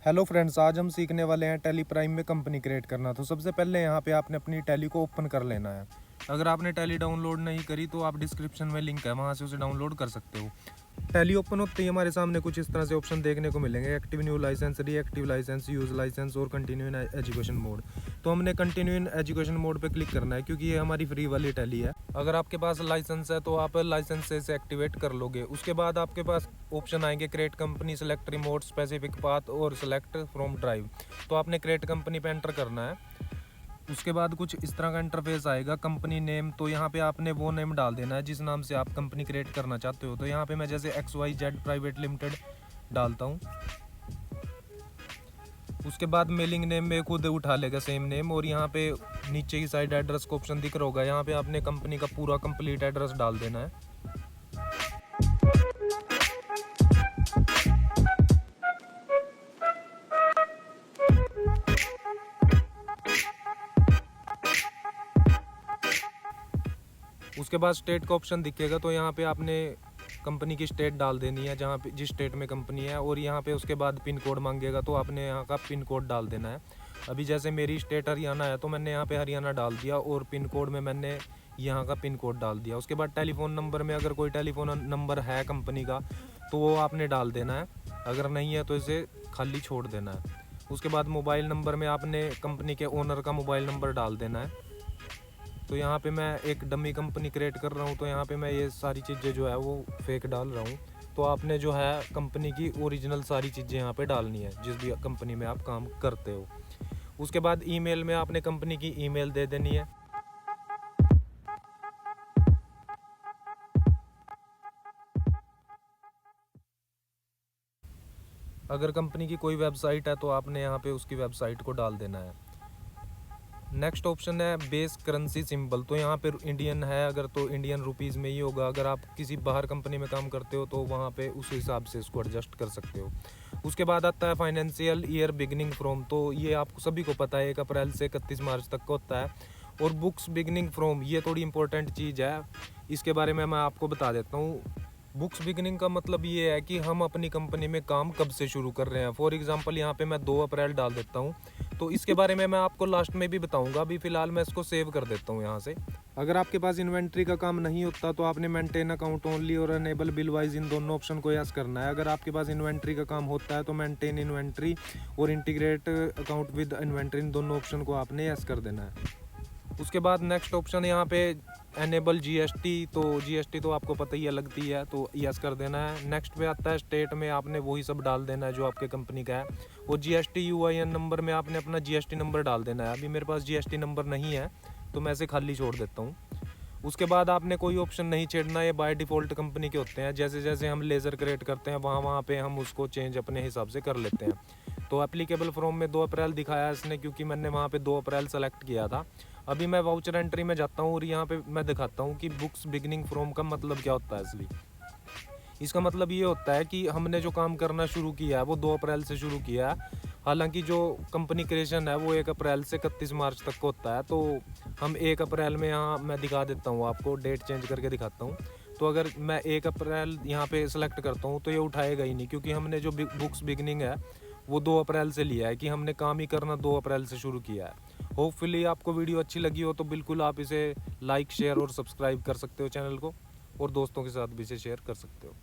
Hello friends, आज हम सीखने वाले हैं टैली प्राइम में कंपनी क्रिएट करना। तो सबसे पहले यहाँ पे आपने अपनी टैली को ओपन कर लेना है। अगर आपने टैली डाउनलोड नहीं करी तो आप डिस्क्रिप्शन में लिंक है, वहाँ से उसे डाउनलोड कर सकते हो। टैली ओपन होते ही हमारे सामने कुछ इस तरह से ऑप्शन देखने को मिलेंगे: active new licence, reactive licence, use licence और कंटिन्यू इन एजुकेशन मोड। तो हमने कंटिन्यू इन एजुकेशन मोड पे क्लिक करना है क्योंकि ये हमारी फ्री वाली टैली है। अगर आपके पास लाइसेंस है तो आप लाइसेंस से इसे एक्टिवेट कर लोगे। उसके बाद आपके पास ऑप्शन आएंगे create company, select remote, specific path और सेलेक्ट फ्रॉम ड्राइव। तो आपने क्रिएट कंपनी पे एंटर करना है। उसके बाद कुछ इस तरह का इंटरफेस आएगा। कंपनी नेम, तो यहाँ पे आपने वो नेम डाल देना है जिस नाम से आप कंपनी क्रिएट करना चाहते हो। तो यहाँ पे मैं जैसे XYZ प्राइवेट लिमिटेड डालता हूँ। उसके बाद मेलिंग नेम में खुद उठा लेगा सेम नेम। और यहाँ पे नीचे की साइड एड्रेस का ऑप्शन दिख रहा होगा, यहाँ पे आपने कंपनी का पूरा कंप्लीट एड्रेस डाल देना है। उसके बाद स्टेट का ऑप्शन दिखेगा, तो यहाँ पे आपने कंपनी की स्टेट डाल देनी है, जहाँ पे जिस स्टेट में कंपनी है। और यहाँ पे उसके बाद पिन कोड मांगेगा, तो आपने यहाँ का पिन कोड डाल देना है। अभी जैसे मेरी स्टेट हरियाणा है तो मैंने यहाँ पे हरियाणा डाल दिया और पिन कोड में मैंने यहाँ का पिन कोड डाल दिया। उसके बाद टेलीफोन नंबर में अगर कोई टेलीफोन नंबर है कंपनी का तो वो आपने डाल देना है, अगर नहीं है तो इसे खाली छोड़ देना है। उसके बाद मोबाइल नंबर में आपने कंपनी के ओनर का मोबाइल नंबर डाल देना है। तो यहाँ पे मैं एक डमी कंपनी क्रिएट कर रहा हूँ, तो यहाँ पे मैं ये सारी चीज़ें जो है वो फेक डाल रहा हूँ। तो आपने जो है कंपनी की ओरिजिनल सारी चीज़ें यहाँ पे डालनी है जिस भी कंपनी में आप काम करते हो। उसके बाद ईमेल में आपने कंपनी की ईमेल दे देनी है। अगर कंपनी की कोई वेबसाइट है तो आपने यहाँ पे उसकी वेबसाइट को डाल देना है। नेक्स्ट ऑप्शन है बेस करेंसी सिंबल। तो यहाँ पे इंडियन है अगर तो इंडियन रुपीज़ में ही होगा। अगर आप किसी बाहर कंपनी में काम करते हो तो वहाँ पे उस हिसाब से इसको एडजस्ट कर सकते हो। उसके बाद आता है फाइनेंशियल ईयर बिगिनिंग फ्रॉम। तो ये आपको सभी को पता है 1 अप्रैल से 31 मार्च तक का होता है। और बुक्स बिगिनिंग फ्रॉम, ये थोड़ी इंपॉर्टेंट चीज़ है, इसके बारे में मैं आपको बता देता हूँ। बुक्स बिगिनिंग का मतलब ये है कि हम अपनी कंपनी में काम कब से शुरू कर रहे हैं। फॉर एग्जांपल यहाँ पे मैं 2 अप्रैल डाल देता हूँ, तो इसके बारे में मैं आपको लास्ट में भी बताऊंगा। अभी फ़िलहाल मैं इसको सेव कर देता हूँ यहाँ से। अगर आपके पास इन्वेंट्री का काम नहीं होता तो आपने मेंटेन अकाउंट ओनली और अनेबल बिल वाइज, इन दोनों ऑप्शन को यस करना है। अगर आपके पास इन्वेंट्री का काम होता है तो मेंटेन इन्वेंट्री और इंटीग्रेट अकाउंट विद इन्वेंट्री, इन दोनों ऑप्शन को आपने यस कर देना है। उसके बाद नेक्स्ट ऑप्शन यहाँ पे एनेबल GST। तो GST तो आपको पता ही है लगती है, तो यस कर देना है। नेक्स्ट पे आता है स्टेट में आपने वही सब डाल देना है जो आपके कंपनी का है। और GST UIN नंबर में आपने अपना GST नंबर डाल देना है। अभी मेरे पास GST नंबर नहीं है तो मैं इसे खाली छोड़ देता हूँ। उसके बाद आपने कोई ऑप्शन नहीं छेड़ना, ये बाय डिफ़ॉल्ट कंपनी के होते हैं। जैसे जैसे हम लेज़र क्रिएट करते हैं वहाँ पे हम उसको चेंज अपने हिसाब से कर लेते हैं। तो एप्लीकेबल फ्रॉम में 2 अप्रैल दिखाया इसने क्योंकि मैंने वहाँ पे 2 अप्रैल सेलेक्ट किया था। अभी मैं वाउचर एंट्री में जाता हूँ और यहाँ पे मैं दिखाता हूँ कि बुक्स बिगिनिंग फ्रॉम का मतलब क्या होता है असली। इसका मतलब ये होता है कि हमने जो काम करना शुरू किया है वो 2 अप्रैल से शुरू किया है। हालांकि जो कंपनी क्रिएशन है वो 1 अप्रैल से 31 मार्च तक का होता है। तो हम 1 अप्रैल में, यहाँ मैं दिखा देता हूँ आपको, डेट चेंज करके दिखाता हूँ। तो अगर मैं 1 अप्रैल यहाँ पे सेलेक्ट करता हूँ तो ये उठाएगा ही नहीं, क्योंकि हमने जो बुक्स बिगिनिंग है वो 2 अप्रैल से लिया है, कि हमने काम ही करना 2 अप्रैल से शुरू किया है। होपफुली आपको वीडियो अच्छी लगी हो तो बिल्कुल आप इसे लाइक, शेयर और सब्सक्राइब कर सकते हो चैनल को, और दोस्तों के साथ भी इसे शेयर कर सकते हो।